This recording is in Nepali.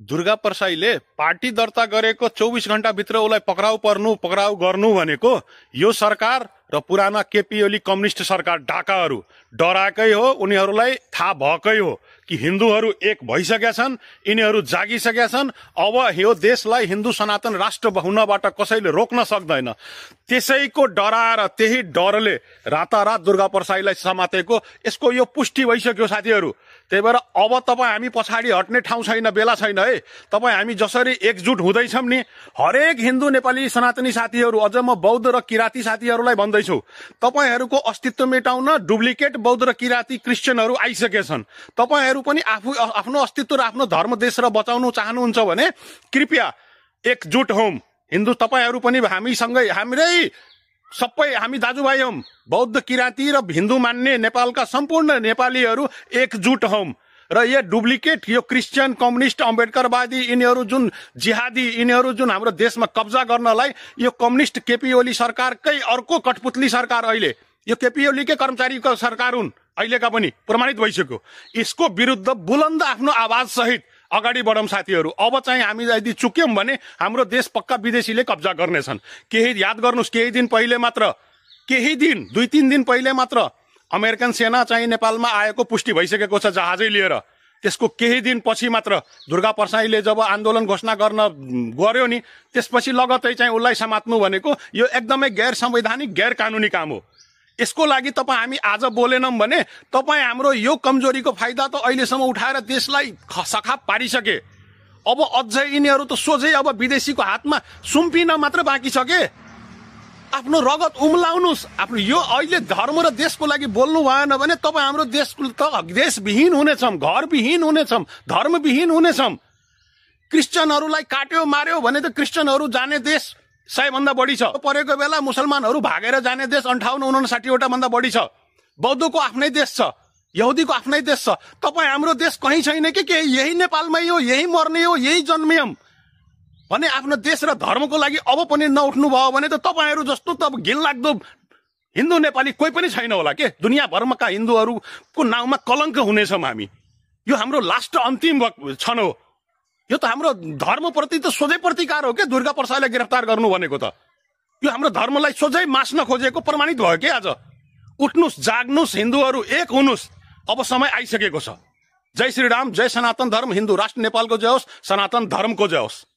दुर्गा प्रसाईले पार्टी दर्ता गरेको 24 घण्टाभित्र उसलाई पक्राउ गर्नु भनेको यो सरकार र पुराना केपी ओली कम्युनिस्ट सरकार ढाकाहरू डराएकै हो। उनीहरूलाई थाहा भएकै हो कि हिन्दूहरू एक भइसकेका छन्, यिनीहरू जागिसकेका छन्। अब यो देशलाई हिन्दू सनातन राष्ट्र हुनबाट कसैले रोक्न सक्दैन। त्यसैको डराएर त्यही डरले रातारात दुर्गा प्रसाईलाई समातेको यसको यो पुष्टि भइसक्यो साथीहरू। त्यही भएर अब तपाईँ हामी पछाडि हट्ने ठाउँ छैन, बेला छैन है। तपाईँ हामी जसरी एकजुट हुँदैछौँ नि, हरेक हिन्दू नेपाली सनातनी साथीहरू, अझ म बौद्ध र किराती साथीहरूलाई भन्दैछु, तपाईँहरूको अस्तित्व मेटाउन डुप्लिकेट बौद्ध र किराती क्रिस्चियनहरू आइसकेछन्। तपाईँहरू पनि आफ्नो अस्तित्व र आफ्नो धर्म देश र बचाउनु चाहनुहुन्छ भने कृपया एकजुट हौं। हिन्दू तपाईँहरू पनि हामीसँगै, हाम्रै सबै हामी दाजुभाइ हौं। बौद्ध किराती र हिन्दू मान्ने नेपालका सम्पूर्ण नेपालीहरू एकजुट हौं। र यो डुप्लिकेट यो क्रिस्चियन कम्युनिस्ट अम्बेडकरवादी यिनीहरू जुन जिहादी यिनीहरू जुन हाम्रो देशमा कब्जा गर्नलाई यो कम्युनिस्ट केपी ओली सरकारकै अर्को कठपुतली सरकार, अहिले यो केपी ओलीकै कर्मचारीको सरकार हुन् अहिलेका पनि प्रमाणित भइसक्यो। यसको विरुद्ध बुलन्द आफ्नो आवाज सहित अगाडि बढौं साथीहरू। अब चाहिँ हामी यदि चुक्यौं भने हाम्रो देश पक्का विदेशीले कब्जा गर्नेछन्। केही याद गर्नुस्, केही दिन पहिले मात्र, केही दिन 2-3 दिन पहिले मात्र अमेरिकन सेना चाहिँ नेपालमा आएको पुष्टि भइसकेको छ जहाजै लिएर। त्यसको केही दिन पछि मात्र दुर्गा प्रसाईले जब आन्दोलन घोषणा गर्न गर्यो नि, त्यसपछि लगत्तै चाहिँ उसलाई समात्नु भनेको यो एकदमै गैर संवैधानिक गैर कानुनी काम हो। यसको लागि तपाईँ हामी आज बोलेनौं भने तपाईँ हाम्रो यो कमजोरीको फाइदा त अहिलेसम्म उठाएर देशलाई सखाप पारिसके। अब अझै यिनीहरू त सोझै अब विदेशीको हातमा सुम्पिन मात्र बाँकी छ के। आफ्नो रगत उम्लाउनुस्। आफ्नो यो अहिले धर्म र देशको लागि बोल्नु भएन भने तपाईँ हाम्रो देशविहीन हुनेछौँ, घरविहीन हुनेछौँ, धर्मविहीन हुनेछौँ। क्रिस्चियनहरूलाई काट्यो मार्यो भने त क्रिस्चियनहरू जाने देश 100 भन्दा बढी छ। परेको बेला मुसलमानहरू भागेर जाने देश 58-59 वटा भन्दा बढी छ। बौद्धको आफ्नै देश छ, यहुदीको आफ्नै देश छ। तपाईँ हाम्रो देश कहीँ छैन कि यही नेपालमै हो, यही मर्ने हो, यही जन्मियौं भने आफ्नो देश र धर्मको लागि अब पनि नउठ्नु भयो भने त तपाईँहरू जस्तो त अब घिनलाग्दो हिन्दू नेपाली कोही पनि छैन होला के। दुनियाँभरका हिन्दूहरूको नाउँमा कलङ्क हुनेछौँ हामी। यो हाम्रो लास्ट अन्तिम क्षण हो। यो त हाम्रो धर्मप्रति त सोझै प्रतिकार हो के दुर्गा प्रसाईलाई गिरफ्तार गर्नु भनेको त। यो हाम्रो धर्मलाई सोझै मास्न खोजेको प्रमाणित भयो के। आज उठ्नुस्, जाग्नुस्, हिन्दूहरू एक हुनुस्। अब समय आइसकेको छ। जय श्री राम, जय सनातन धर्म, हिन्दू राष्ट्र नेपालको जय होस्, सनातन धर्मको जय होस्।